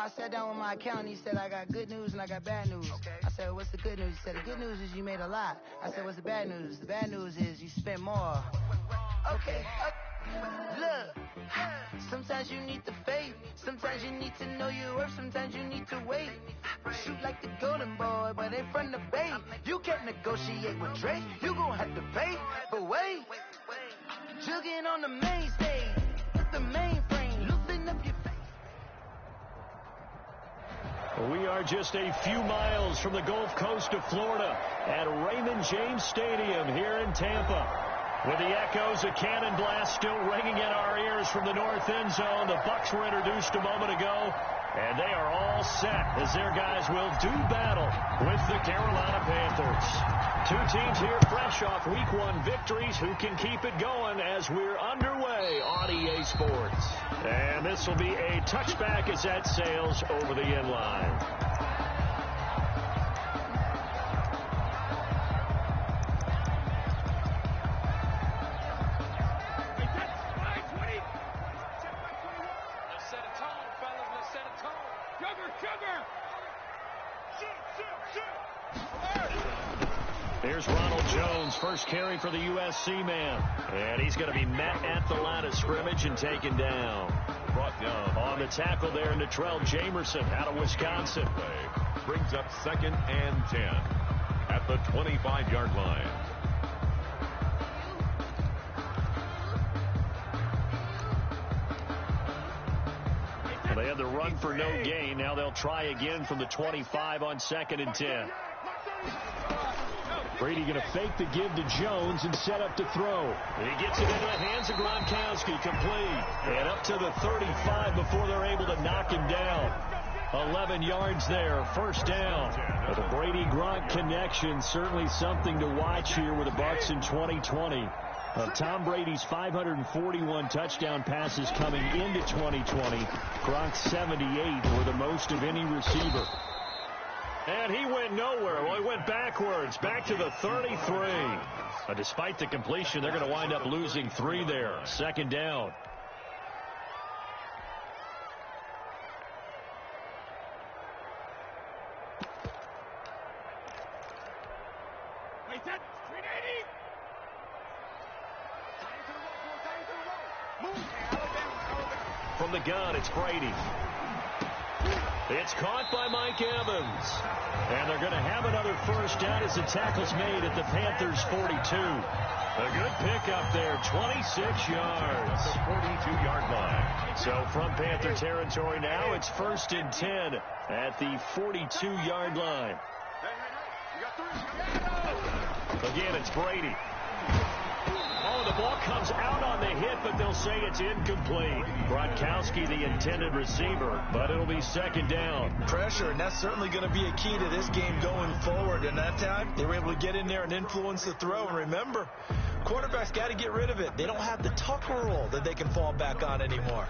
I sat down with my accountant. He said, I got good news and I got bad news. I said, what's the good news? He said, the good news is you made a lot. I said, what's the bad news? The bad news is you spent more. Okay. Look, sometimes you need the faith. Sometimes you need to know your worth. Sometimes you need to wait. Shoot like the golden boy, but in front of bait. You can't negotiate with Drake. You gon' have to pay. But wait, jugging on the main stage. It's the mainframe. Loosen up your face. We are just a few miles from the Gulf Coast of Florida at Raymond James Stadium here in Tampa. With the echoes of cannon blast still ringing in our ears from the north end zone. The Bucs were introduced a moment ago, and they are all set as their guys will do battle with the Carolina Panthers. Two teams here fresh off Week 1 victories. Who can keep it going as we're underway on EA Sports? And this will be a touchback as that sails over the end line. Here's Ronald Jones, first carry for the USC man. And he's going to be met at the line of scrimmage and taken down. Brought down on the tackle there, Natrell Jamerson out of Wisconsin. Brings up 2nd and 10 at the 25-yard line. They had the run for no gain. Now they'll try again from the 25 on 2nd and 10. Brady going to fake the give to Jones and set up to throw. And he gets it into the hands of Gronkowski, complete. And up to the 35 before they're able to knock him down. 11 yards there, first down. But the Brady-Gronk connection, certainly something to watch here with the Bucs in 2020. Of Tom Brady's 541 touchdown passes coming into 2020, Gronk's 78 were the most of any receiver. And he went nowhere. Well, he went backwards, back to the 33. Despite the completion, they're going to wind up losing 3 there. 2nd down. From the gun, it's Brady. It's caught by Mike Evans. And they're going to have another first down as the tackle's made at the Panthers' 42. A good pickup there, 26 yards. The 42-yard line. So from Panther territory now, it's 1st and 10 at the 42-yard line. Again, it's Brady. Oh, the ball comes out on the hit, but they'll say it's incomplete. Gronkowski, the intended receiver, but it'll be 2nd down. Pressure, and that's certainly going to be a key to this game going forward. And that time, they were able to get in there and influence the throw. And remember, quarterbacks got to get rid of it. They don't have the Tucker rule that they can fall back on anymore.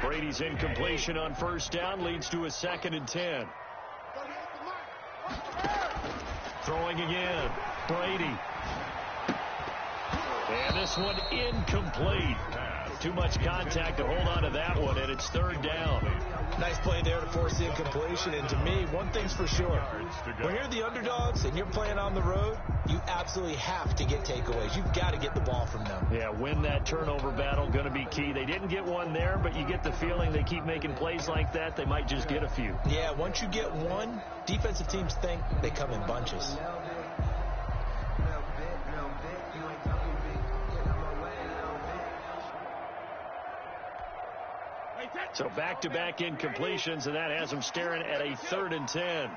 Brady's incompletion on first down leads to a 2nd and 10. Throwing again. Brady. And this one incomplete. Too much contact to hold on to that one, and it's 3rd down. Nice play there to force the incompletion. And to me, one thing's for sure. When you're the underdogs and you're playing on the road, you absolutely have to get takeaways. You've got to get the ball from them. Yeah, win that turnover battle, going to be key. They didn't get one there, but you get the feeling they keep making plays like that, they might just get a few. Yeah, once you get one, defensive teams think they come in bunches. So back-to-back incompletions, and that has them staring at a 3rd and 10.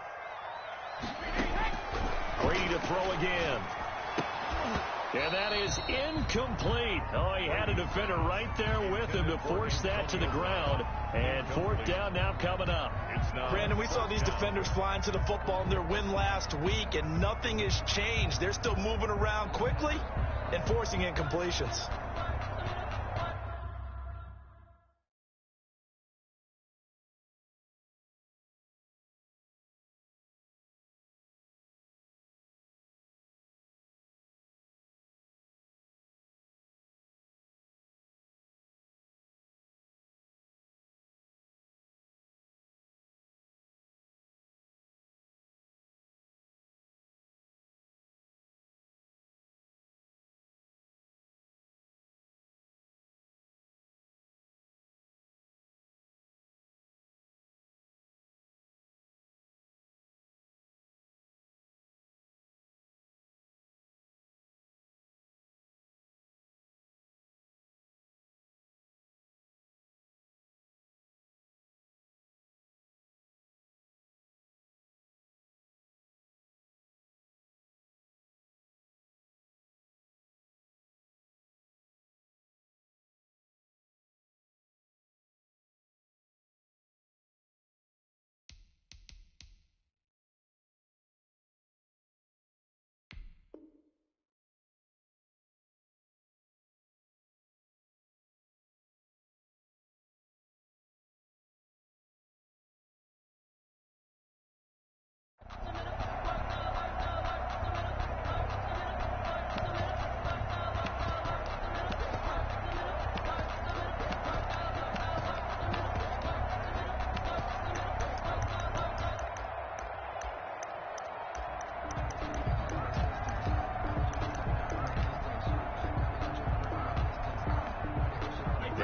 Brady to throw again. And that is incomplete. Oh, he had a defender right there with him to force that to the ground. And 4th down now coming up. Brandon, we saw these defenders flying to the football in their win last week, and nothing has changed. They're still moving around quickly and forcing incompletions.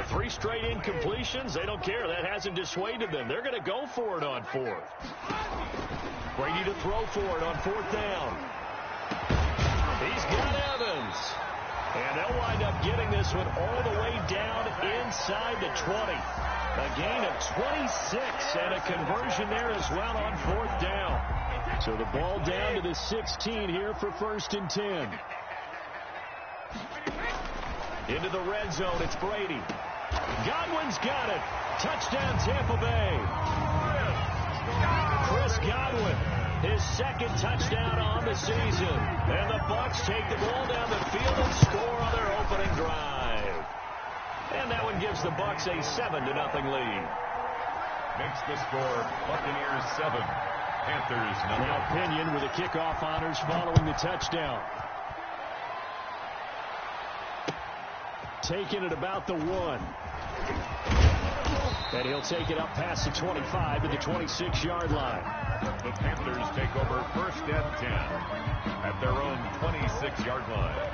The 3 straight incompletions, they don't care. That hasn't dissuaded them. They're going to go for it on 4th. Brady to throw for it on 4th down. He's got Evans. And they'll wind up getting this one all the way down inside the 20. A gain of 26 and a conversion there as well on 4th down. So the ball down to the 16 here for 1st and 10. Into the red zone, it's Brady. Godwin's got it. Touchdown, Tampa Bay. Chris Godwin, his 2nd touchdown on the season. And the Bucs take the ball down the field and score on their opening drive. And that one gives the Bucs a 7-0 lead. Makes the score Buccaneers 7, Panthers 0. Now Pinion with the kickoff honors following the touchdown. Taking it about the 1. And he'll take it up past the 25 to the 26-yard line. The Panthers take over 1st and 10 at their own 26-yard line.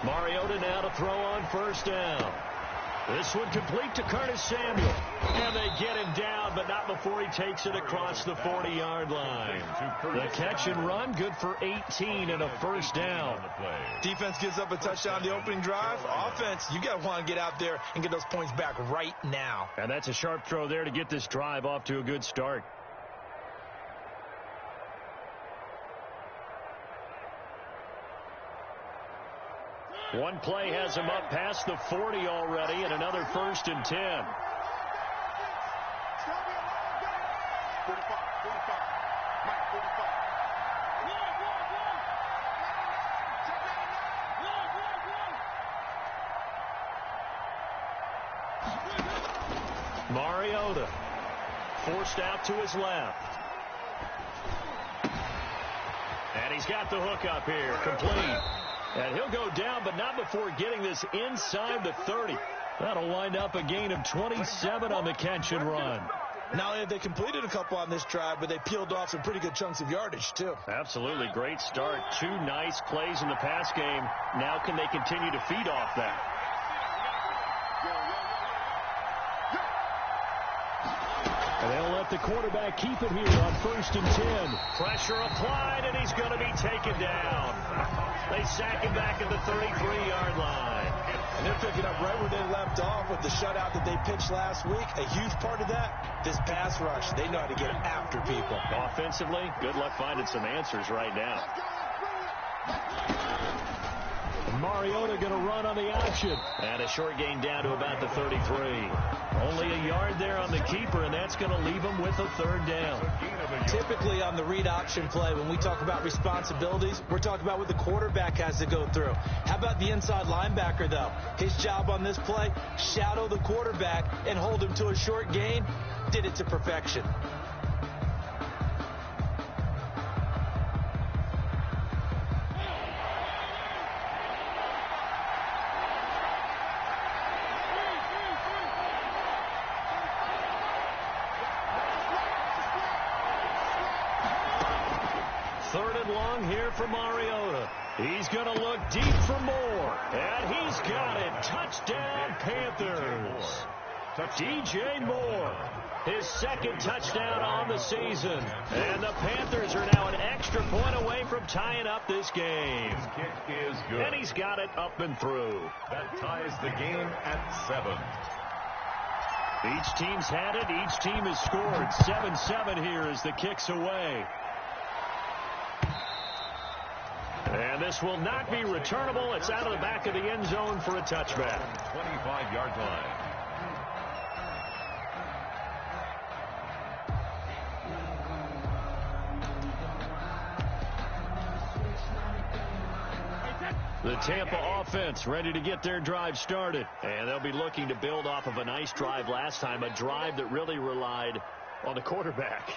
Mariota now to throw on 1st down. This one complete to Curtis Samuel. And they get him down, but not before he takes it across the 40-yard line. The catch and run, good for 18 and a 1st down. Defense gives up a touchdown the opening drive. Offense, you got to want to get out there and get those points back right now. And that's a sharp throw there to get this drive off to a good start. One play has him up past the 40 already, and another 1st and 10. Mariota forced out to his left. And he's got the hook up here, complete. And he'll go down, but not before getting this inside the 30. That'll wind up a gain of 27 on the catch and run. Not only have they completed a couple on this drive, but they peeled off some pretty good chunks of yardage, too. Absolutely. Great start. 2 nice plays in the pass game. Now can they continue to feed off that? And they'll let the quarterback keep it here on 1st and 10. Pressure applied, and he's going to be taken down. They sack him back at the 33-yard line. And they're picking up right where they left off with the shutout that they pitched last week. A huge part of that, this pass rush. They know how to get after people. Offensively, good luck finding some answers right now. Mariota going to run on the option. And a short gain down to about the 33. Only a yard there on the keeper, and that's going to leave him with a 3rd down. Typically on the read option play, when we talk about responsibilities, we're talking about what the quarterback has to go through. How about the inside linebacker, though? His job on this play, shadow the quarterback and hold him to a short gain. Did it to perfection. Here for Mariota. He's going to look deep for more. And he's got it. Touchdown, Panthers. DJ Moore, his 2nd touchdown on the season. And the Panthers are now an extra point away from tying up this game. His kick is good. And he's got it up and through. That ties the game at 7. Each team's had it. Each team has scored. 7-7 here as the kick's away. And this will not be returnable. It's out of the back of the end zone for a touchback. 25-yard line. The Tampa offense ready to get their drive started. And they'll be looking to build off of a nice drive last time, a drive that really relied on the quarterback.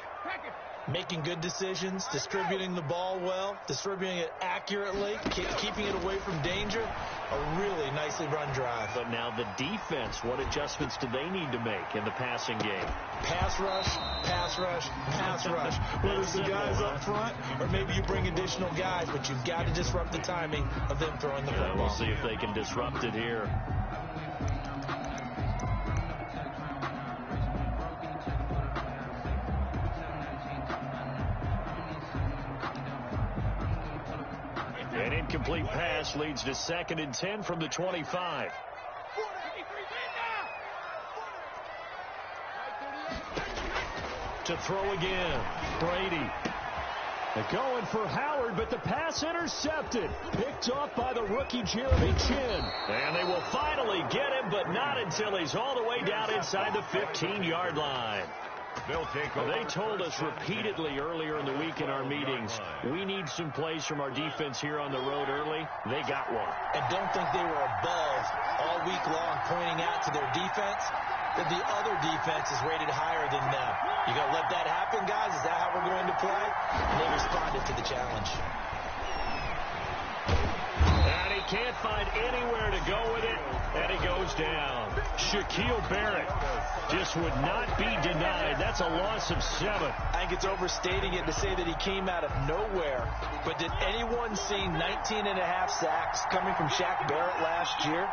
Making good decisions, distributing the ball well, distributing it accurately, keeping it away from danger. A really nicely run drive. But now the defense, what adjustments do they need to make in the passing game? Pass rush, pass rush, pass rush. Whether it's the guys up front or maybe you bring additional guys, but you've got to disrupt the timing of them throwing the football. We'll see if they can disrupt it here. An incomplete pass leads to 2nd and 10 from the 25. To throw again, Brady. They're going for Howard, but the pass intercepted. Picked off by the rookie Jeremy Chinn. And they will finally get him, but not until he's all the way down inside the 15-yard line. They told us repeatedly earlier in the week in our meetings, we need some plays from our defense here on the road early. They got one. And don't think they were above all week long pointing out to their defense that the other defense is rated higher than them. You going to let that happen, guys? Is that how we're going to play? And they responded to the challenge. And he can't find anywhere to go with it, and he goes down. Shaquille Barrett just would not be denied. That's a loss of 7. I think it's overstating it to say that he came out of nowhere. But did anyone see 19.5 sacks coming from Shaq Barrett last year?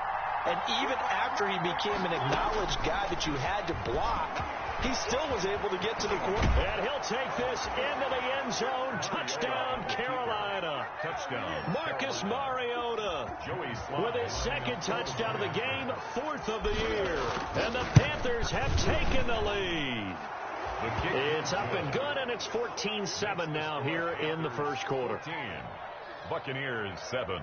And even after he became an acknowledged guy that you had to block, he still was able to get to the quarterback. And he'll take this into the end zone. Touchdown, Carolina. Touchdown. Marcus Mariota with his 2nd touchdown of the game, 4th of the year. And the Panthers have taken the lead. It's up and good, and it's 14-7 now here in the first quarter. Buccaneers 7.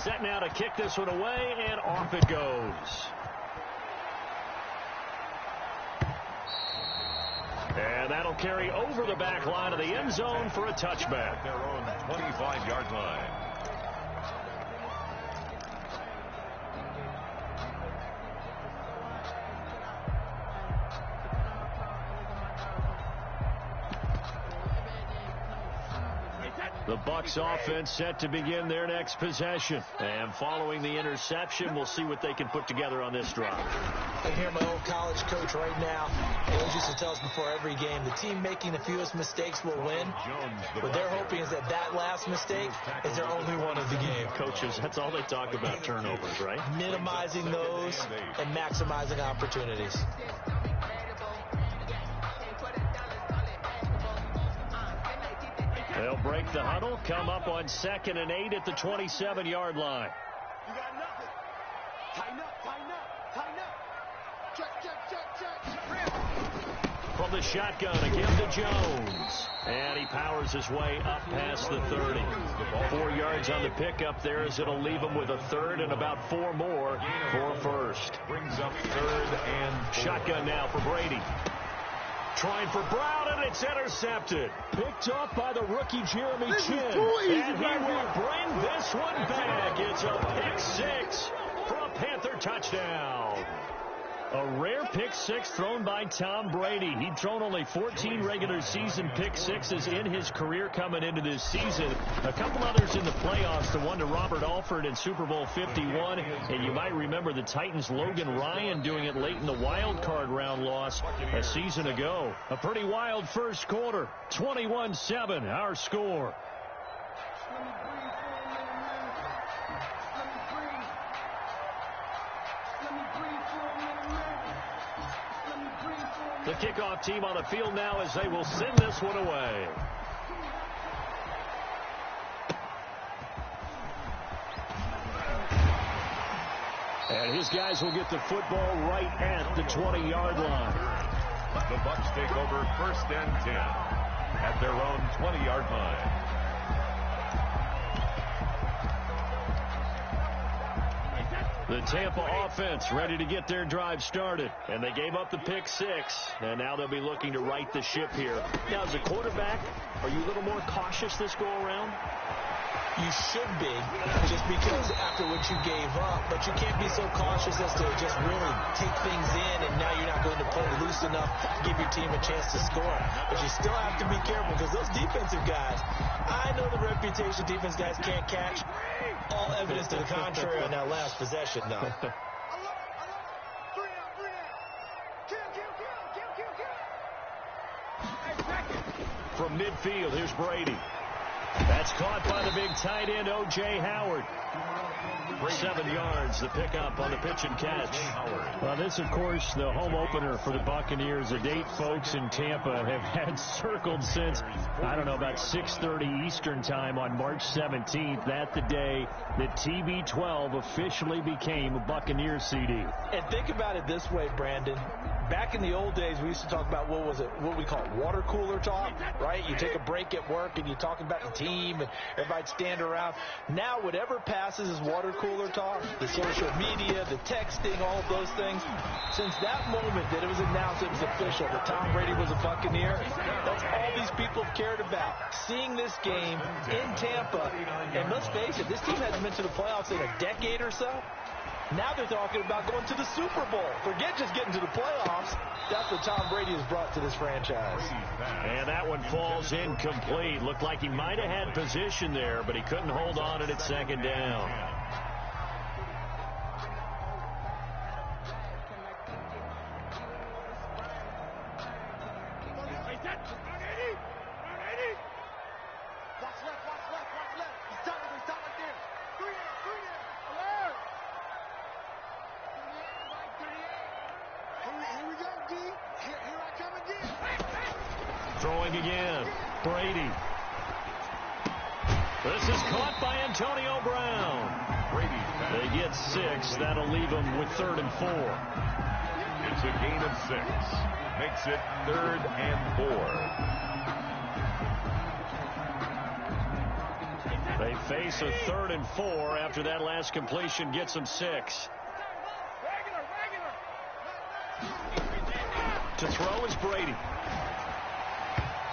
Set now to kick this one away, and off it goes. And that'll carry over the back line of the end zone for a touchback. Their own 25-yard line. The Bucs offense set to begin their next possession. And following the interception, we'll see what they can put together on this drive. I hear my old college coach right now. He always used to tell us before every game, the team making the fewest mistakes will win. What they're hoping is that last mistake is their only one of the game. Coaches, that's all they talk about, turnovers, right? Minimizing those and maximizing opportunities. They'll break the huddle, come up on 2nd and 8 at the 27-yard line. You got nothing. Tighten up, tighten up, tighten up. Check. From the shotgun, again to Jones. And he powers his way up past the 30. 4 yards on the pickup there as it'll leave him with a 3rd and about 4 more for a first. Brings up 3rd and shotgun now for Brady. Trying for Brown, and it's intercepted. Picked off by the rookie Jeremy Chinn. And he will bring this one back. It's a pick 6 for a Panther touchdown. A rare pick 6 thrown by Tom Brady. He'd thrown only 14 regular season pick 6s in his career coming into this season. A couple others in the playoffs, the one to Robert Alford in Super Bowl 51. And you might remember the Titans' Logan Ryan doing it late in the wild card round loss a season ago. A pretty wild first quarter. 21-7, our score. The kickoff team on the field now as they will send this one away. And his guys will get the football right at the 20-yard line. The Bucs take over 1st and 10 at their own 20-yard line. The Tampa offense ready to get their drive started. And they gave up the pick 6. And now they'll be looking to right the ship here. Now, as a quarterback, are you a little more cautious this go-around? You should be, just because after what you gave up. But you can't be so cautious as to just really take things in, and now you're not going to play loose enough to give your team a chance to score. But you still have to be careful, because those defensive guys, I know the reputation defense guys can't catch. All evidence to the contrary on that last possession, though. From midfield, here's Brady. That's caught by the big tight end, O.J. Howard. 7 yards, the pickup on the pitch and catch. Well, this, of course, the home opener for the Buccaneers, a date folks in Tampa have had circled since, I don't know, about 6:30 Eastern time on March 17th. That the day that TB12 officially became a Buccaneers CD. And think about it this way, Brandon. Back in the old days, we used to talk about, what we call water cooler talk, right? You take a break at work and you talk about the team and everybody'd stand around. Now, whatever passes is water cooler talk, the social media, the texting, all of those things. Since that moment that it was announced, it was official, that Tom Brady was a Buccaneer, that's all these people have cared about. Seeing this game in Tampa, and let's face it, this team hasn't been to the playoffs in a decade or so. Now they're talking about going to the Super Bowl. Forget just getting to the playoffs. That's what Tom Brady has brought to this franchise. And that one falls incomplete. Looked like he might have had position there, but he couldn't hold on to it at second down. Throwing again, Brady. This is caught by Antonio Brown. They get 6. That'll leave them with 3rd and 4. It's a gain of 6. Makes it 3rd and 4. They face a 3rd and 4 after that last completion gets them 6. To throw is Brady.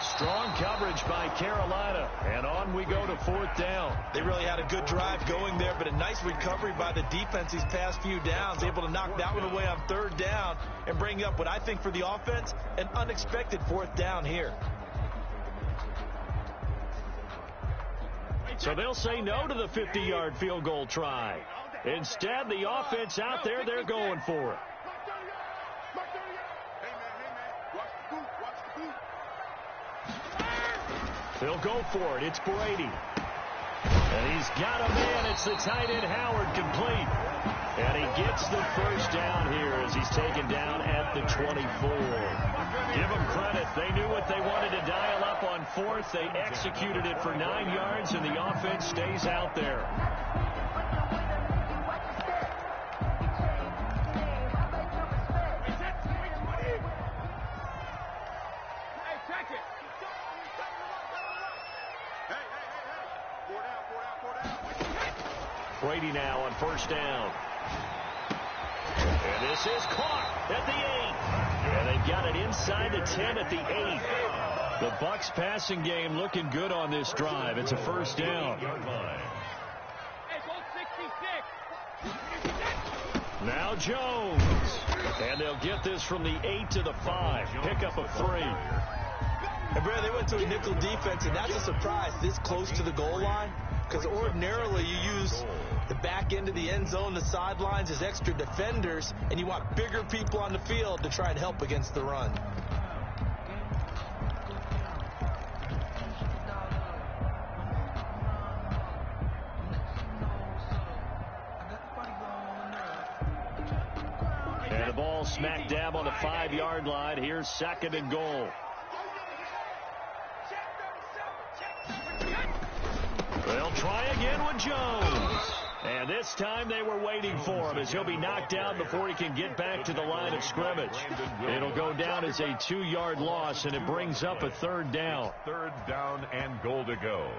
Strong coverage by Carolina, and on we go to 4th down. They really had a good drive going there, but a nice recovery by the defense these past few downs, able to knock that one away on 3rd down and bring up what I think for the offense, an unexpected 4th down here. So they'll say no to the 50-yard field goal try. Instead, the offense out there, they're going for it. They'll go for it. It's Brady. And he's got a man. It's the tight end, Howard, complete. And he gets the first down here as he's taken down at the 24. Give them credit. They knew what they wanted to dial up on 4th. They executed it for 9 yards, and the offense stays out there. Brady now on 1st down. And this is caught at the 8. And they've got it inside the 10 at the 8. The Bucs passing game looking good on this drive. It's a 1st down. Now Jones. And they'll get this from the 8 to the 5. Pickup of 3. And Brad, they went to a nickel defense, and that's a surprise this close to the goal line. Because ordinarily you use the back end of the end zone, the sidelines as extra defenders, and you want bigger people on the field to try and help against the run. And the ball smack dab on the 5-yard line. Here's 2nd and goal. They'll try again with Jones. And this time they were waiting for him as he'll be knocked down before he can get back to the line of scrimmage. It'll go down as a 2-yard loss, and it brings up a 3rd down. 3rd down and goal to go.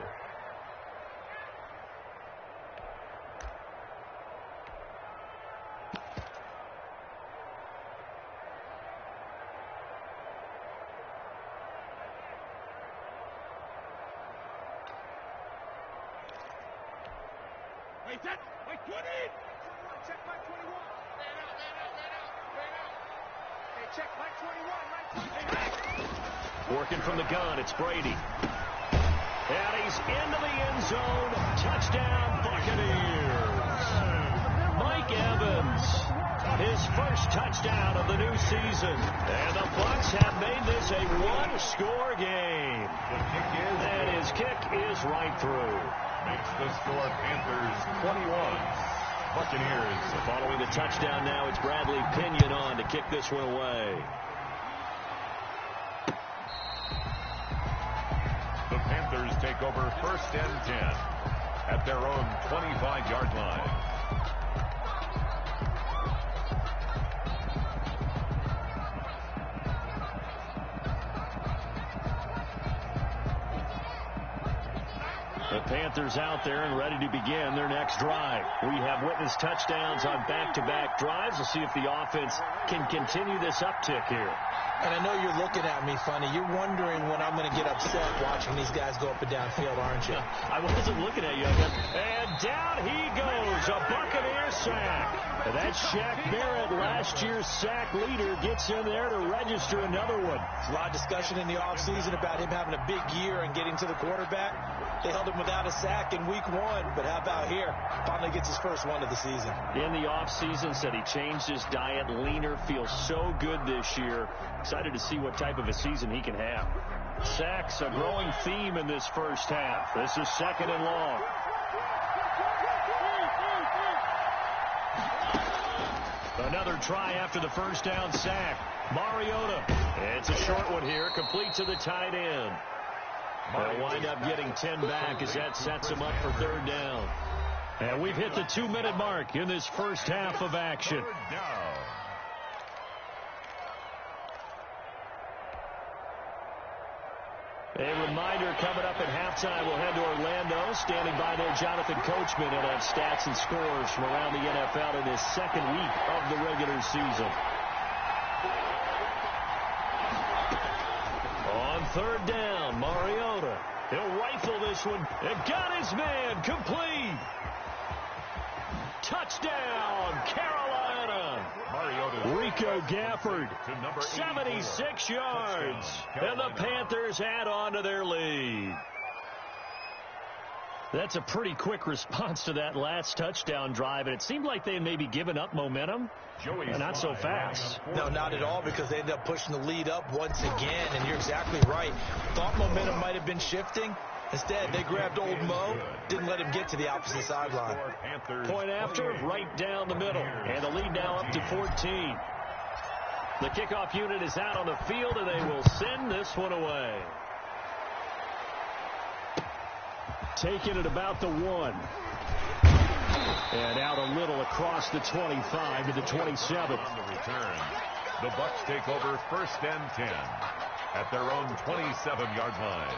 Check Mike 21. Hey, check Mike 21. Working from the gun, it's Brady. And he's into the end zone. Touchdown, Buccaneers. Mike Evans, his first touchdown of the new season. And the Bucs have made this a one-score game. And his kick is right through. Makes the score Panthers 21. Buccaneers. Following the touchdown now, it's Bradley Pinion on to kick this one away. The Panthers take over 1st and 10 at their own 25-yard line. The Panthers out there and ready to begin their next drive. We have witnessed touchdowns on back-to-back drives. We'll see if the offense can continue this uptick here. And I know you're looking at me funny. You're wondering when I'm going to get upset watching these guys go up and down field, aren't you? I wasn't looking at you, I guess. And down he goes, a Buccaneer sack. And that's Shaq Barrett, last year's sack leader, gets in there to register another one. A lot of discussion in the offseason about him having a big year and getting to the quarterback. They held him without a sack in week 1, but how about here? Finally gets his first one of the season. In the offseason, said he changed his diet, leaner, feels so good this year. Excited to see what type of a season he can have. Sacks, a growing theme in this first half. This is 2nd and long. Another try after the first down sack. Mariota. It's a short one here, complete to the tight end. They'll wind up getting 10 back as that sets him up for 3rd down. And we've hit the 2-minute mark in this first half of action. A reminder coming up at halftime, we'll head to Orlando. Standing by there, Jonathan Coachman, will have stats and scores from around the NFL in his 2nd week of the regular season. On 3rd down, Mariota. He'll rifle this one. It got his man. Complete. Touchdown, Carolina. Rico Gafford, 76 yards. And the Panthers add on to their lead. That's a pretty quick response to that last touchdown drive, and it seemed like they had maybe given up momentum. Not so fast. No, not at all, because they ended up pushing the lead up once again, and you're exactly right. Thought momentum might have been shifting. Instead, they grabbed old Mo, didn't let him get to the opposite sideline. Point after, right down the middle, and the lead now up to 14. The kickoff unit is out on the field, and they will send this one away. Taking it about the 1. And out a little across the 25 to the 27. On the return, the Bucs take over 1st and 10 at their own 27-yard line.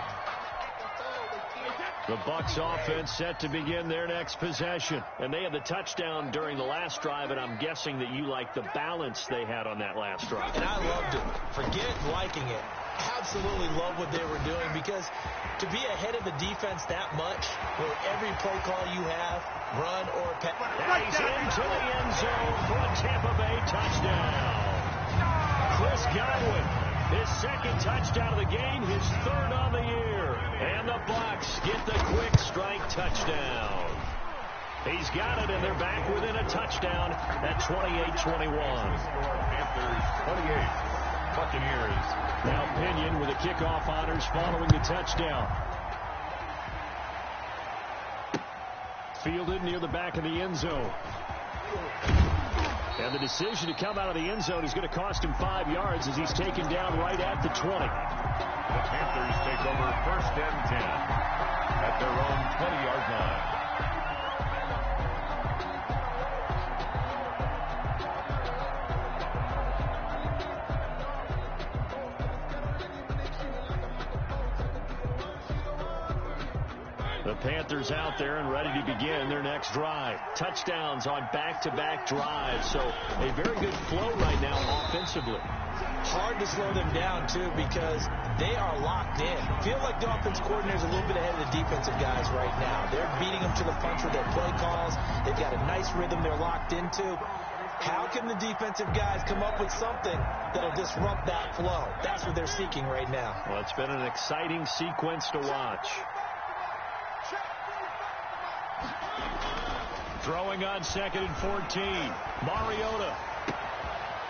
The Bucs offense set to begin their next possession. And they had the touchdown during the last drive, and I'm guessing that you like the balance they had on that last drive. And I loved it. Forget liking it. Absolutely love what they were doing, because to be ahead of the defense that much, where every play call you have, run or pass. He's into the end zone for a Tampa Bay touchdown. Chris Godwin, his 2nd touchdown of the game, his 3rd on the year. And the Bucs get the quick strike touchdown. He's got it, and they're back within a touchdown at 28-21. Panthers 28, Buccaneers. Now Pinion with the kickoff honors following the touchdown. Fielded near the back of the end zone. And the decision to come out of the end zone is going to cost him 5 yards as he's taken down right at the 20. The Panthers take over 1st and 10 at their own 20-yard line. The Panthers out there and ready to begin their next drive. Touchdowns on back-to-back drives, so a very good flow right now offensively. Hard to slow them down, too, because they are locked in. Feel like the offense coordinator is a little bit ahead of the defensive guys right now. They're beating them to the punch with their play calls. They've got a nice rhythm they're locked into. How can the defensive guys come up with something that'll disrupt that flow? That's what they're seeking right now. Well, it's been an exciting sequence to watch. Throwing on 2nd and 14. Mariota.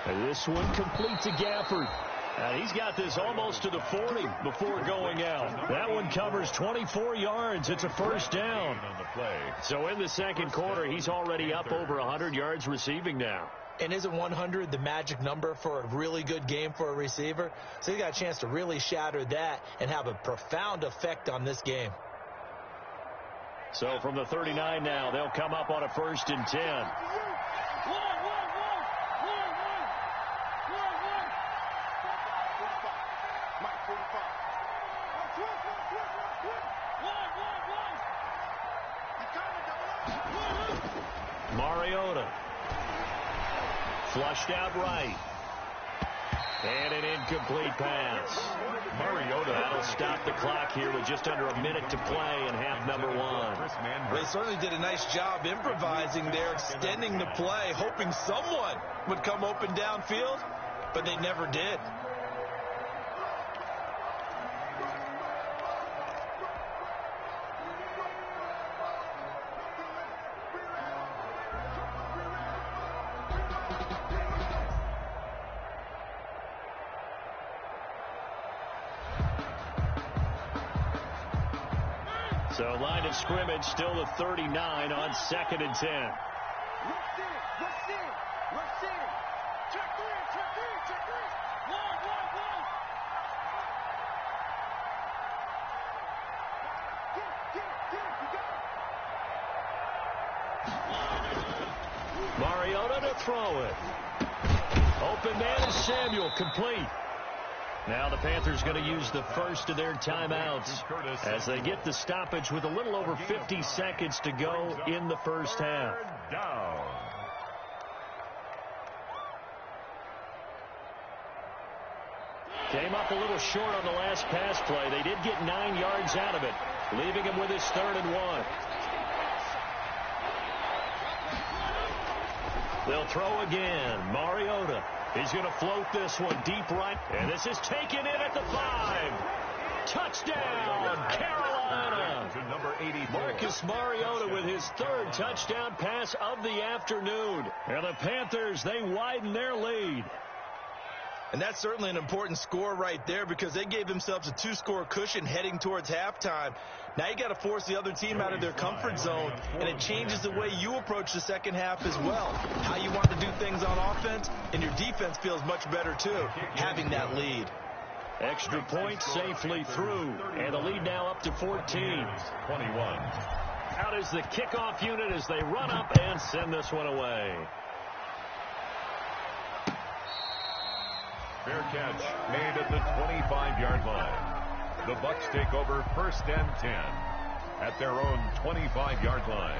And this one complete to Gafford. And he's got this almost to the 40 before going out. That one covers 24 yards. It's a first down. So in the second quarter, he's already up over 100 yards receiving now. And isn't 100 the magic number for a really good game for a receiver? So he's got a chance to really shatter that and have a profound effect on this game. So from the 39 now, they'll come up on a 1st and 10. Mariota. Flushed out right. And an incomplete pass. Mariota. That'll stop the clock here with just under a minute to play in half number 1. They certainly did a nice job improvising there, extending the play, hoping someone would come open downfield, but they never did. So line of scrimmage still the 39 on 2nd and 10. Mariota to throw it. Open man is Samuel, complete. Now the Panthers going to use the first of their timeouts as they get the stoppage with a little over 50 seconds to go in the first half. Came up a little short on the last pass play. They did get 9 yards out of it, leaving him with his 3rd and 1. They'll throw again. Mariota. He's going to float this one deep right. And this is taken in at the 5. Touchdown, Carolina. To number 84. Marcus Mariota with his 3rd touchdown pass of the afternoon. And the Panthers, they widen their lead. And that's certainly an important score right there because they gave themselves a 2-score cushion heading towards halftime. Now you got to force the other team out of their comfort zone, and it changes the way you approach the second half as well. How you want to do things on offense, and your defense feels much better too, having that lead. Extra point safely through, and the lead now up to 14. 21. Out is the kickoff unit as they run up and send this one away. Fair catch made at the 25-yard line. The Bucks take over 1st and 10 at their own 25-yard line.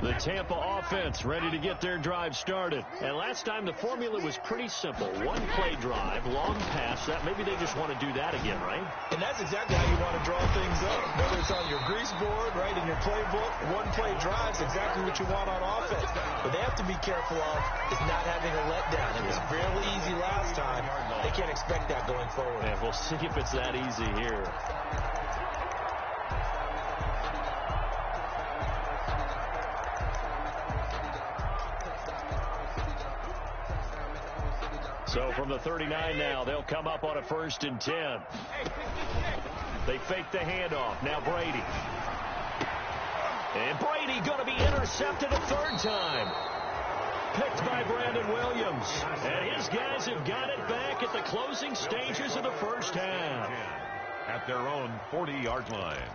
The Tampa offense ready to get their drive started. And last time the formula was pretty simple. One play drive, long pass. That maybe they just want to do that again, right? And that's exactly how you want to draw things up. Whether it's on your grease board, right, in your playbook, one play drive is exactly what you want on offense. But they have to be careful of is not having a letdown. It was fairly easy last time. They can't expect that going forward. Yeah, we'll see if it's that easy here. So from the 39 now, they'll come up on a 1st and 10. They fake the handoff. Now Brady. And Brady going to be intercepted a 3rd time. Picked by Brandon Williams. And his guys have got it back at the closing stages of the first half. At their own 40-yard line.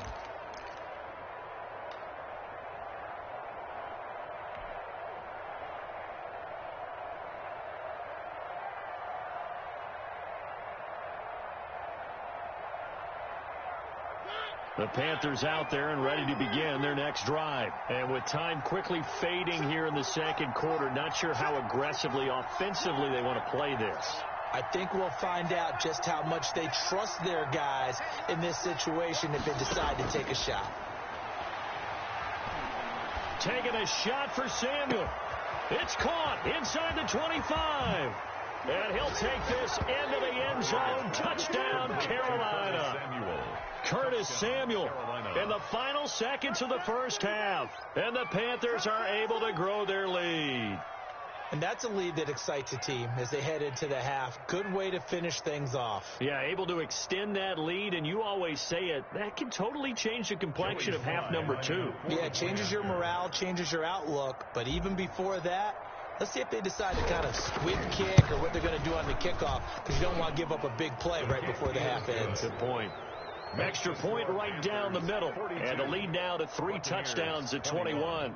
The Panthers out there and ready to begin their next drive. And with time quickly fading here in the second quarter, not sure how aggressively, offensively they want to play this. I think we'll find out just how much they trust their guys in this situation if they decide to take a shot. Taking a shot for Samuel. It's caught inside the 25. And he'll take this into the end zone. Touchdown, Carolina. Curtis Samuel in the final seconds of the first half. And the Panthers are able to grow their lead. And that's a lead that excites a team as they head into the half. Good way to finish things off. Yeah, able to extend that lead, and you always say it, that can totally change the complexion of half number 2. Yeah, it changes your morale, changes your outlook. But even before that, let's see if they decide to kind of squib kick or what they're going to do on the kickoff, because you don't want to give up a big play right before the half ends. Good point. Extra point right down the middle. And the lead now to 3 touchdowns at 21.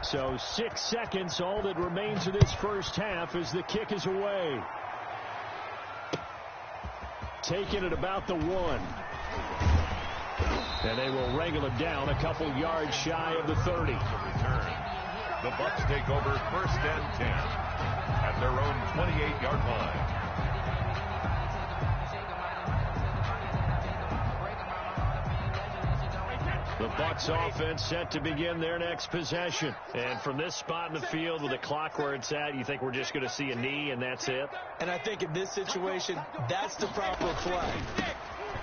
So 6 seconds, all that remains of this first half as the kick is away. Taking it about the 1. And they will wrangle it down a couple yards shy of the 30. The Bucs take over 1st and 10 at their own 28-yard line. The Bucs offense set to begin their next possession. And from this spot in the field with the clock where it's at, you think we're just going to see a knee and that's it? And I think in this situation, that's the proper play.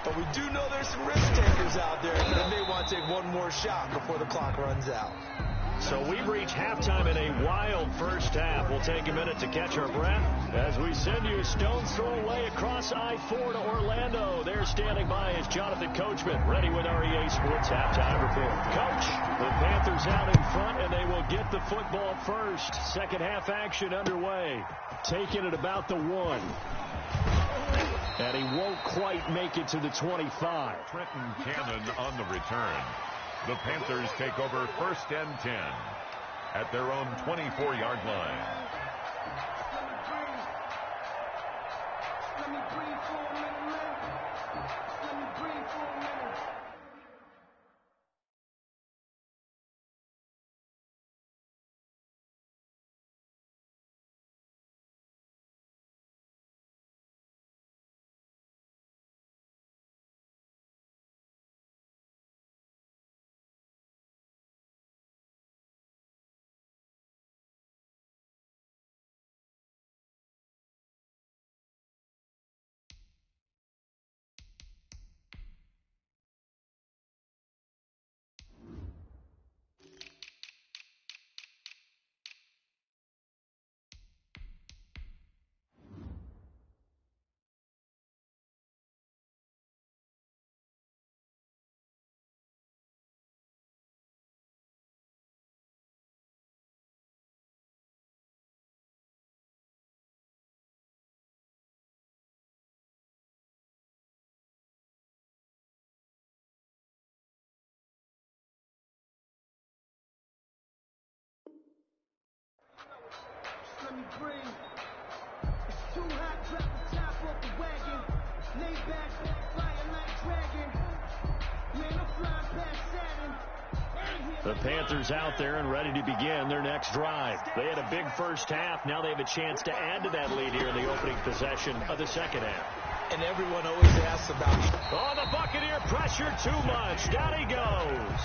But we do know there's some risk takers out there that may want to take one more shot before the clock runs out. So we've reached halftime in a wild first half. We'll take a minute to catch our breath as we send you a stone's throw away across I-4 to Orlando. There standing by is Jonathan Coachman, ready with our EA Sports Halftime Report. Coach, the Panthers out in front, and they will get the football first. Second half action underway. Taking it about the 1. And he won't quite make it to the 25. Trenton Cannon on the return. The Panthers take over 1st and 10 at their own 24-yard line. Let me breathe for a minute, man. Let me breathe for a minute. Let me breathe. It's too hot, drop the top off the wagon. Lay back, fire like dragon. Man, I'm flying past Saturn. The Panthers out there and ready to begin their next drive. They had a big first half. Now they have a chance to add to that lead here in the opening possession of the second half. And everyone always asks about Oh, the Buccaneer pressure too much. Down he goes.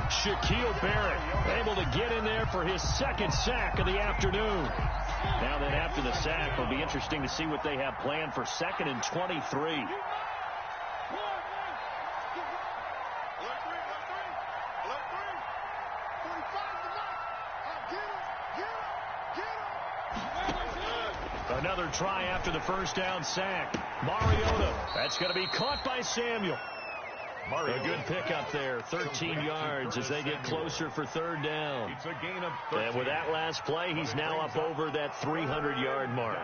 Shaquille Barrett able to get in there for his second sack of the afternoon. Now then after the sack, it'll be interesting to see what they have planned for 2nd and 23. Another try after the first down sack. Mariota. That's going to be caught by Samuel. A good pickup there. 13 yards as they get closer for 3rd down. It's a gain of 13. And with that last play, he's now up over that 300-yard mark.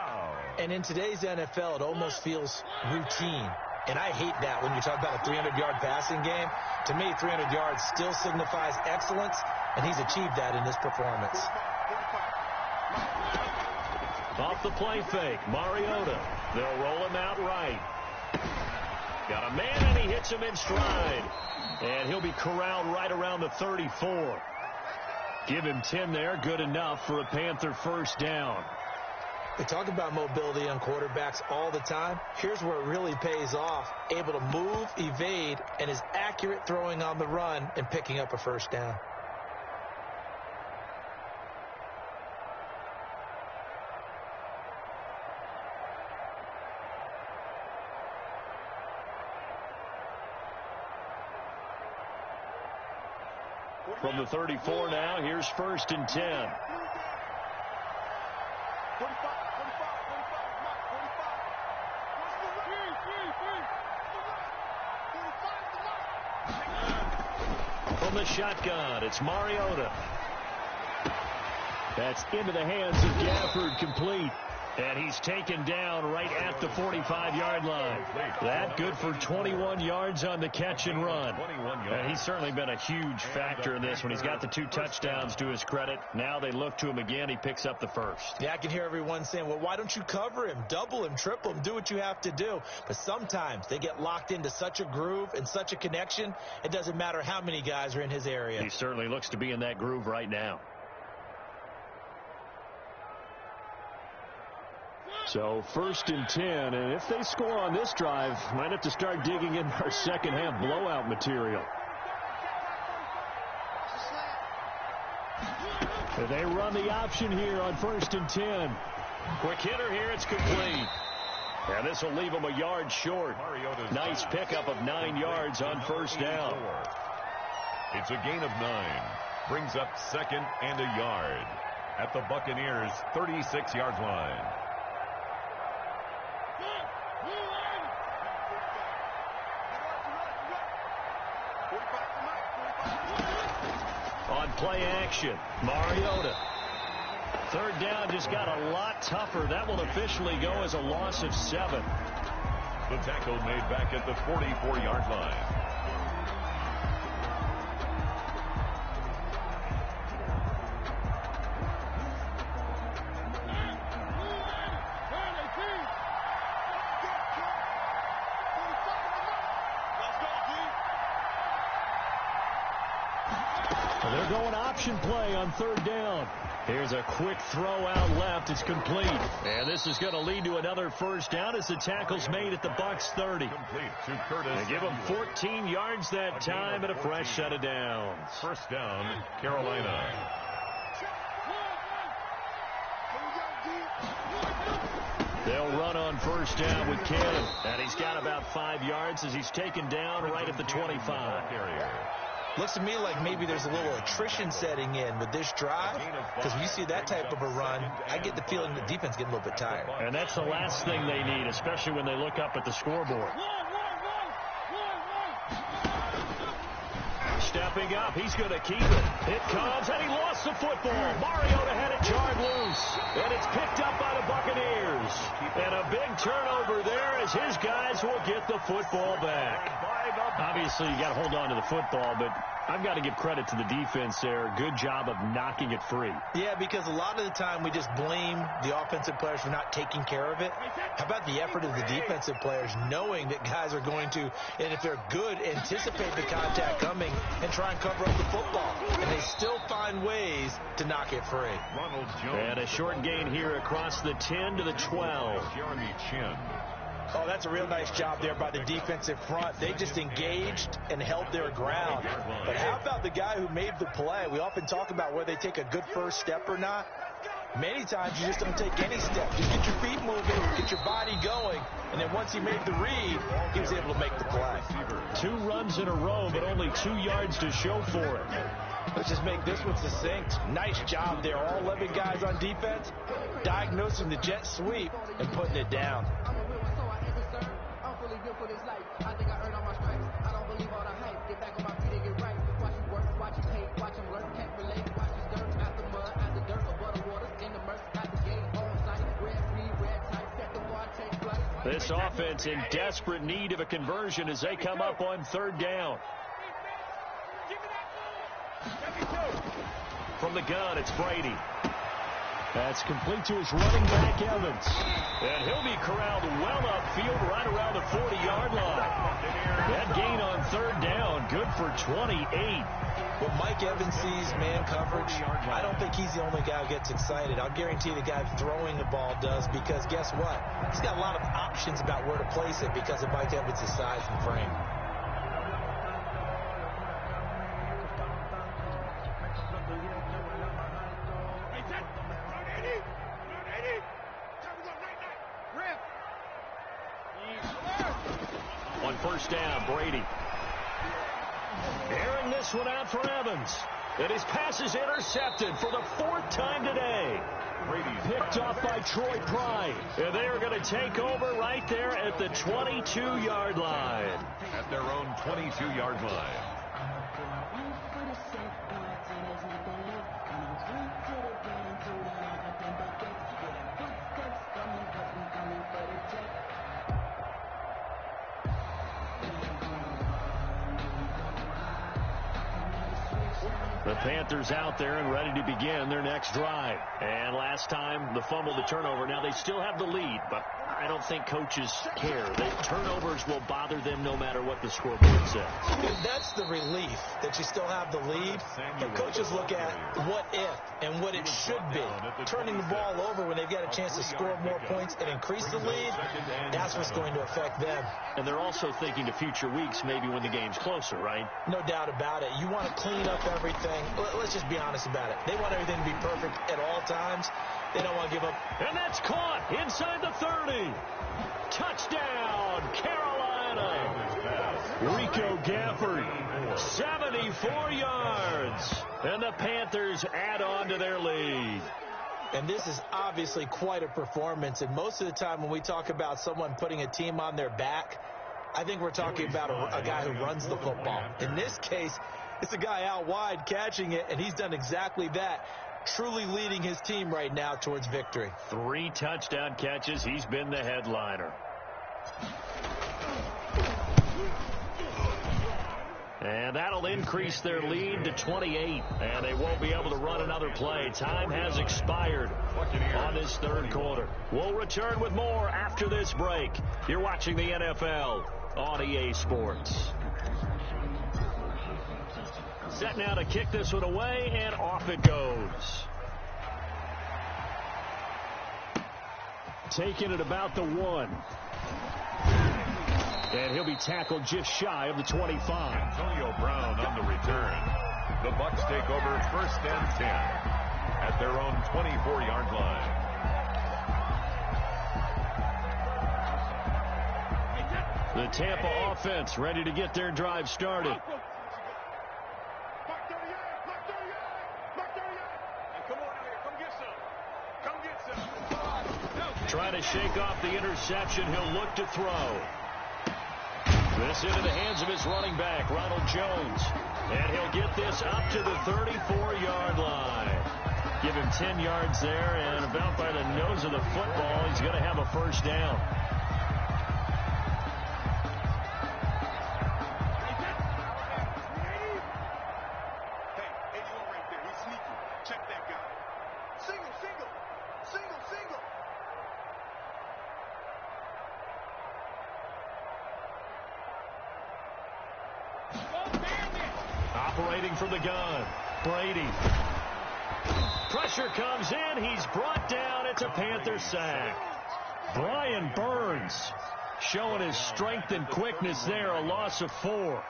And in today's NFL, it almost feels routine. And I hate that when you talk about a 300-yard passing game. To me, 300 yards still signifies excellence, and he's achieved that in this performance. Off the play fake, Mariota. They'll roll him out right. Got a man, and he hits him in stride. And he'll be corralled right around the 34. Give him 10 there, good enough for a Panther first down. They talk about mobility on quarterbacks all the time. Here's where it really pays off. Able to move, evade, and is accurate throwing on the run and picking up a first down. From the 34 now, here's first and 10. From the shotgun, it's Mariota. That's into the hands of Gafford, complete. And he's taken down right at the 45-yard line. That good for 21 yards on the catch and run. And he's certainly been a huge factor in this when he's got the 2 touchdowns to his credit. Now they look to him again. He picks up the first. Yeah, I can hear everyone saying, well, why don't you cover him, double him, triple him, do what you have to do. But sometimes they get locked into such a groove and such a connection, it doesn't matter how many guys are in his area. He certainly looks to be in that groove right now. So first and 10, and if they score on this drive, might have to start digging in our second half blowout material. And they run the option here on first and 10. Quick hitter here, it's complete. And this will leave him a yard short. Nice pickup of 9 yards on first down. It's a gain of 9. Brings up second and a yard at the Buccaneers' 36-yard line. On play action, Mariota. Third down just got a lot tougher. That will officially go as a loss of 7. The tackle made back at the 44-yard line. They're going option play on third down. Here's a quick throw out left. It's complete. And this is going to lead to another first down as the tackle's made at the Bucs 30. Complete to Curtis. They give him 14 yards that time and a fresh set of downs. First down, Carolina. They'll run on first down with Cannon. And he's got about 5 yards as he's taken down right at the 25. Looks to me like maybe there's a little attrition setting in with this drive, because when you see that type of a run, I get the feeling the defense getting a little bit tired. And that's the last thing they need, especially when they look up at the scoreboard. Stepping up, he's going to keep it. It comes, and he lost the football. Mariota had it jarred loose, and it's picked up by the Buccaneers. And a big turnover there as his guys will get the football back. Obviously, you got to hold on to the football, but I've got to give credit to the defense there. Good job of knocking it free. Yeah, because a lot of the time we just blame the offensive players for not taking care of it. How about the effort of the defensive players knowing that guys are going to, and if they're good, anticipate the contact coming and try and cover up the football. And they still find ways to knock it free. Ronald Jones. And a short gain here across the 10 to the 12. Jeremy Chin. Oh, that's a real nice job there by the defensive front. They just engaged and held their ground. But how about the guy who made the play? We often talk about whether they take a good first step or not. Many times you just don't take any step. Just get your feet moving, get your body going, and then once he made the read, he was able to make the play. 2 runs in a row, but only 2 yards to show for it. Let's just make this one succinct. Nice job there. All 11 guys on defense diagnosing the jet sweep and putting it down. This This offense in desperate need of a conversion as they come up on third down. From the gun, it's Brady. That's complete to his running back, Evans. And he'll be corralled well upfield right around the 40-yard line. That gain on third down, good for 28. When Mike Evans sees man coverage, I don't think he's the only guy who gets excited. I'll guarantee the guy throwing the ball does, because guess what? He's got a lot of options about where to place it because of Mike Evans' size and frame. On first down, Brady. Airing this one out for Evans. And his pass is intercepted for the fourth time today. Brady picked off by Troy Pride. And they are going to take over right there at the 22-yard line. At their own 22-yard line. The Panthers out there and ready to begin their next drive. And last time, the fumble, the turnover. Now, they still have the lead, but I don't think coaches care. The turnovers will bother them no matter what the scoreboard says. That's the relief, that you still have the lead. But coaches look at what if and what it should be. Turning the ball over when they've got a chance to score more points and increase the lead, that's what's going to affect them. And they're also thinking to future weeks, maybe when the game's closer, right? No doubt about it. You want to clean up everything. Let's just be honest about it. They want everything to be perfect at all times. They don't want to give up. And that's caught inside the 30. Touchdown, Carolina. Rico Gafford, 74 yards. And the Panthers add on to their lead. And this is obviously quite a performance. And most of the time when we talk about someone putting a team on their back, I think we're talking about a guy who runs the football. In this case, it's a guy out wide catching it, and he's done exactly that, truly leading his team right now towards victory. 3 touchdown catches. He's been the headliner. And that'll increase their lead to 28. And they won't be able to run another play. Time has expired on this third quarter. We'll return with more after this break. You're watching the NFL on EA Sports. Set now to kick this one away, and off it goes. Taking it about the 1. And he'll be tackled just shy of the 25. Antonio Brown on the return. The Bucs take over first and 10 at their own 24-yard line. The Tampa offense ready to get their drive started. Trying to shake off the interception. He'll look to throw. This into the hands of his running back, Ronald Jones. And he'll get this up to the 34-yard line. Give him 10 yards there, and about by the nose of the football, he's going to have a first down. Operating from the gun, Brady. Pressure comes in. He's brought down. It's a Panther sack. Brian Burns showing his strength and quickness there. A loss of 4.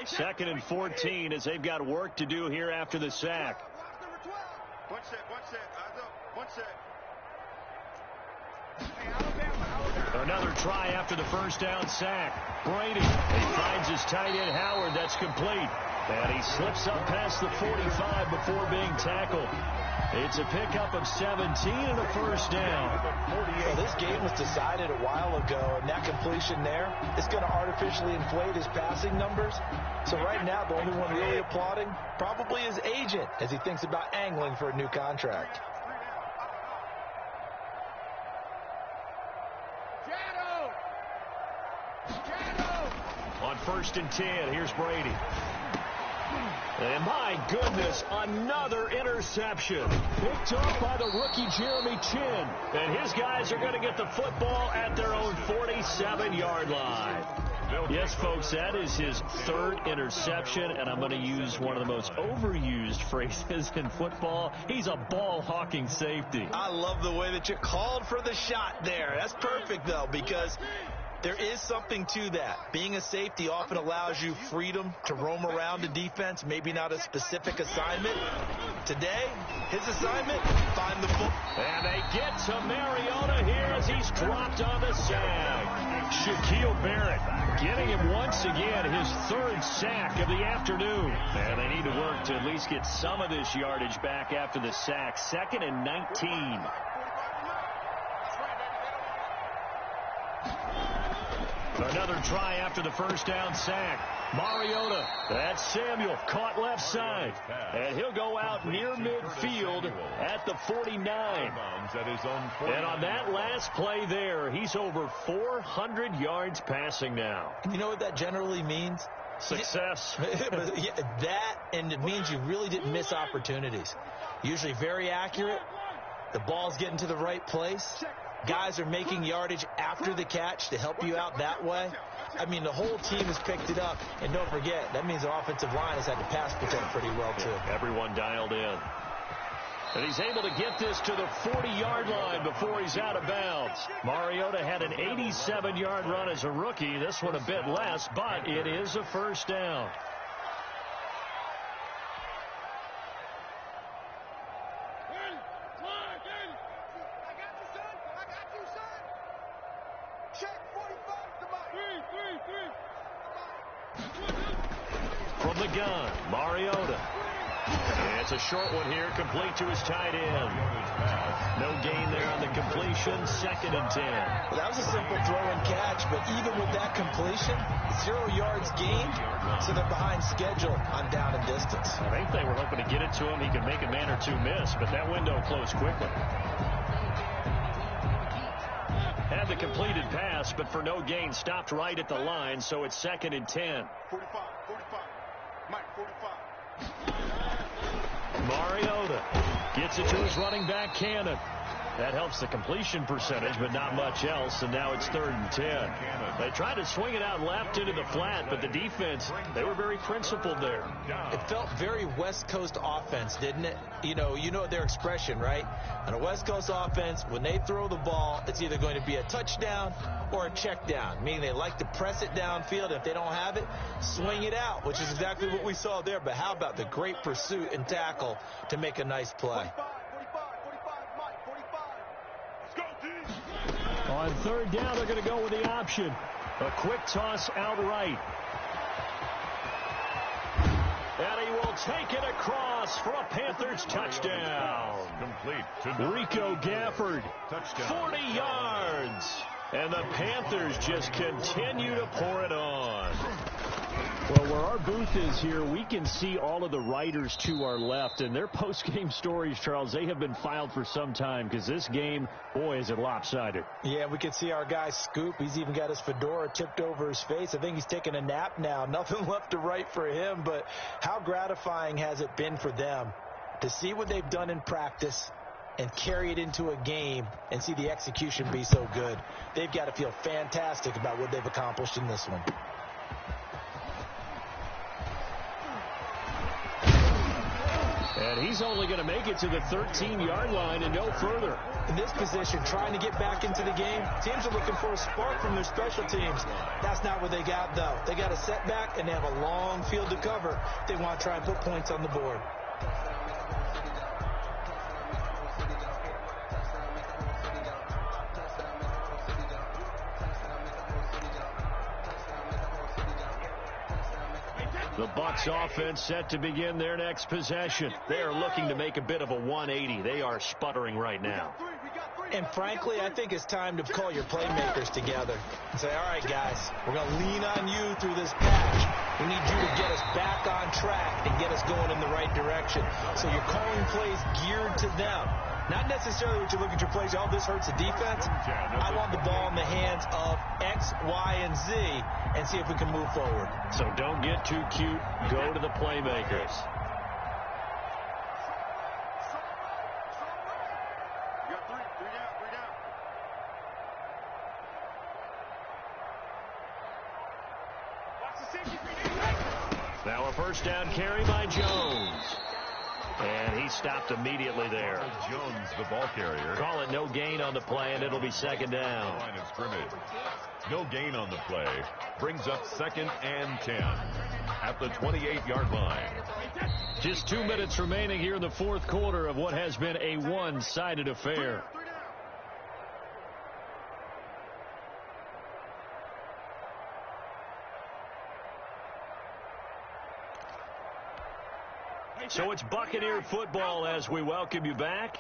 Second and 14 as they've got work to do here after the sack. One set. Eyes up. One set. Another try after the first down sack. Brady. He finds his tight end Howard. That's complete. And he slips up past the 45 before being tackled. It's a pickup of 17 and a first down. Well, this game was decided a while ago, and that completion there is going to artificially inflate his passing numbers. So right now, the only one really applauding probably his agent as he thinks about angling for a new contract. On 1st and 10, here's Brady. And my goodness, another interception. Picked up by the rookie Jeremy Chinn. And his guys are going to get the football at their own 47-yard line. Yes, folks, that is his 3rd interception, and I'm going to use one of the most overused phrases in football. He's a ball-hawking safety. I love the way that you called for the shot there. That's perfect, though, because there is something to that. Being a safety often allows you freedom to roam around the defense, maybe not a specific assignment. Today, his assignment, find the football. And they get to Mariota here as he's dropped on the sag. Shaquille Barrett getting him once again, his 3rd sack of the afternoon. And they need to work to at least get some of this yardage back after the sack. 2nd and 19. Another try after the first down sack. Mariota, that's Samuel, caught left side. And he'll go out near midfield at the 49. And on that last play there, he's over 400 yards passing now. You know what that generally means? Success. That, and it means you really didn't miss opportunities. Usually very accurate. The ball's getting to the right place. Guys are making yardage after the catch to help you out that way. I mean, the whole team has picked it up. And don't forget, that means the offensive line has had to pass protect pretty well, too. Everyone dialed in. And he's able to get this to the 40-yard line before he's out of bounds. Mariota had an 87-yard run as a rookie. This one a bit less, but it is a first down. From the gun, Mariota. And it's a short one here, complete to his tight end. No gain there on the completion, 2nd and 10. Well, that was a simple throw and catch, but even with that completion, 0 yards gained, so they're behind schedule on down and distance. I think they were hoping to get it to him. He could make a man or two miss, but that window closed quickly. Had the completed pass, but for no gain, stopped right at the line, so it's 2nd and 10. 45, Mike, 45. Mariota gets it to his running back, Cannon. That helps the completion percentage, but not much else, and now it's 3rd and 10. They tried to swing it out left into the flat, but the defense, they were very principled there. It felt very West Coast offense, didn't it? You know their expression, right? On a West Coast offense, when they throw the ball, it's either going to be a touchdown or a check down, meaning they like to press it downfield. If they don't have it, swing it out, which is exactly what we saw there. But how about the great pursuit and tackle to make a nice play? On 3rd down, they're going to go with the option. A quick toss out right. And he will take it across for a Panthers touchdown. Complete to Rico Gafford, touchdown. 40 yards. And the Panthers just continue to pour it on. Well, where our booth is here, we can see all of the writers to our left. And their post-game stories, Charles, they have been filed for some time because this game, boy, is it lopsided. Yeah, we can see our guy Scoop. He's even got his fedora tipped over his face. I think he's taking a nap now. Nothing left to write for him. But how gratifying has it been for them to see what they've done in practice and carry it into a game and see the execution be so good? They've got to feel fantastic about what they've accomplished in this one. And he's only going to make it to the 13-yard line and no further. In this position, trying to get back into the game, teams are looking for a spark from their special teams. That's not what they got, though. They got a setback, and they have a long field to cover. They want to try and put points on the board. The Bucs offense set to begin their next possession. They are looking to make a bit of a 180. They are sputtering right now. And frankly, I think it's time to call your playmakers together and say, all right, guys, we're going to lean on you through this patch. We need you to get us back on track and get us going in the right direction. So you're calling plays geared to them. Not necessarily what you look at your plays, oh, this hurts the defense. I want the ball in the hands of X, Y, and Z and see if we can move forward. So don't get too cute. Go to the playmakers. You got three down. Watch the safety. Now a first down carry by Jones. And he stopped immediately there. Jones, the ball carrier. Call it no gain on the play, and it'll be second down. Line of scrimmage. No gain on the play. Brings up 2nd and 10 at the 28-yard line. Just 2 minutes remaining here in the fourth quarter of what has been a one-sided affair. So it's Buccaneer football as we welcome you back.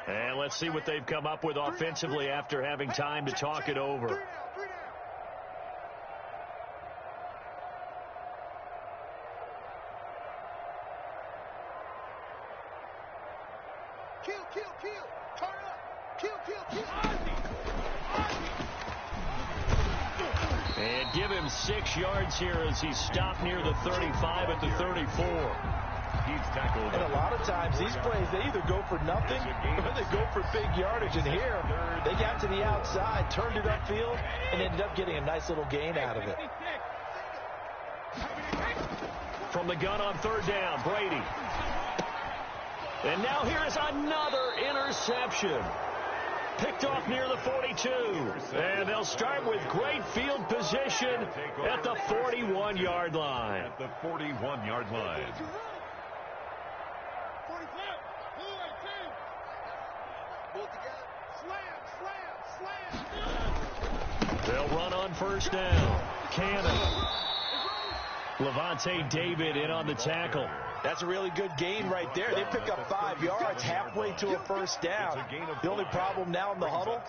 And let's see what they've come up with offensively after having time to talk it over. Kill. Turn up. Kill. And give him 6 yards here as he stopped near the 35 at the 34. He's tackled. And a lot of times these plays, they either go for nothing or they go for big yardage. And here, they got to the outside, turned it upfield, and ended up getting a nice little gain out of it. From the gun on third down, Brady. And now here's another interception. Picked off near the 42. And they'll start with great field position at the 41-yard line. At the 41-yard line. They'll run on first down. Cannon. Levante David in on the tackle. That's a really good gain right there. They pick up 5 yards halfway to a first down. The only problem now in the huddle,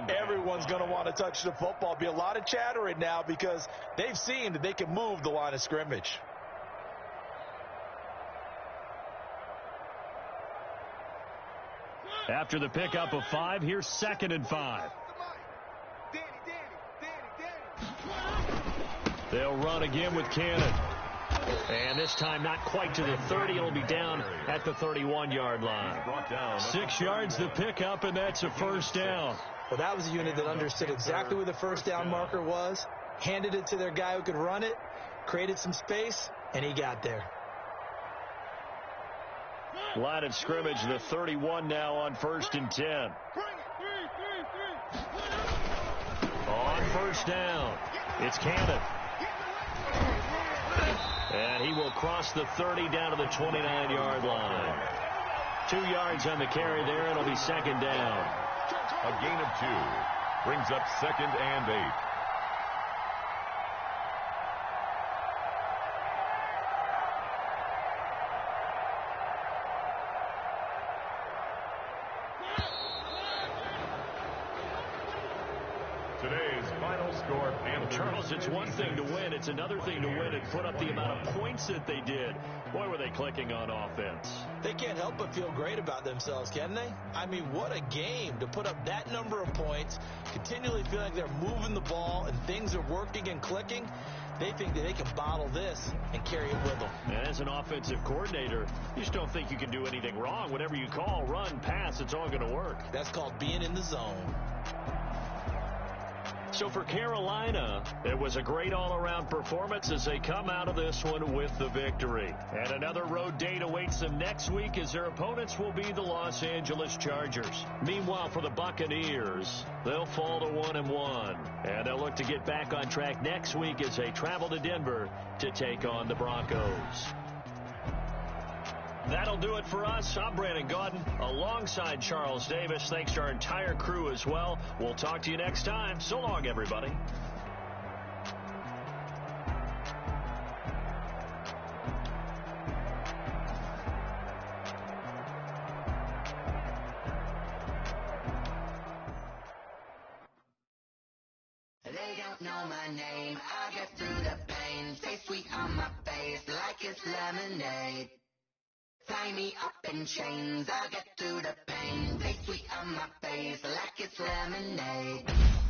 everyone's going to want to touch the football. Be a lot of chattering now because they've seen that they can move the line of scrimmage. After the pickup of 5, here's 2nd and 5. They'll run again with Cannon. And this time not quite to the 30. It'll be down at the 31-yard line. 6 yards the pickup, and that's a first down. Well, that was a unit that understood exactly where the first down marker was, handed it to their guy who could run it, created some space, and he got there. Line of scrimmage, the 31 now on 1st and 10. On first down, it's Cannon. And he will cross the 30 down to the 29-yard line. 2 yards on the carry there, and it'll be second down. A gain of 2 brings up 2nd and 8. Today's final score, Panthers. Charles, it's one thing to win. It's another thing to win and put up the amount of points that they did. Boy, were they clicking on offense. They can't help but feel great about themselves, can they? I mean, what a game to put up that number of points, continually feel like they're moving the ball and things are working and clicking. They think that they can bottle this and carry it with them. And as an offensive coordinator, you just don't think you can do anything wrong. Whatever you call, run, pass, it's all going to work. That's called being in the zone. So for Carolina, it was a great all-around performance as they come out of this one with the victory. And another road date awaits them next week as their opponents will be the Los Angeles Chargers. Meanwhile, for the Buccaneers, they'll fall to 1-1. And they'll look to get back on track next week as they travel to Denver to take on the Broncos. That'll do it for us. I'm Brandon Gaudin alongside Charles Davis. Thanks to our entire crew as well. We'll talk to you next time. So long, everybody. don't know my name, I'll get through the pain. Stay sweet on my face like it's lemonade. Tie me up in chains, I'll get through the pain. Stay sweet on my face like it's lemonade.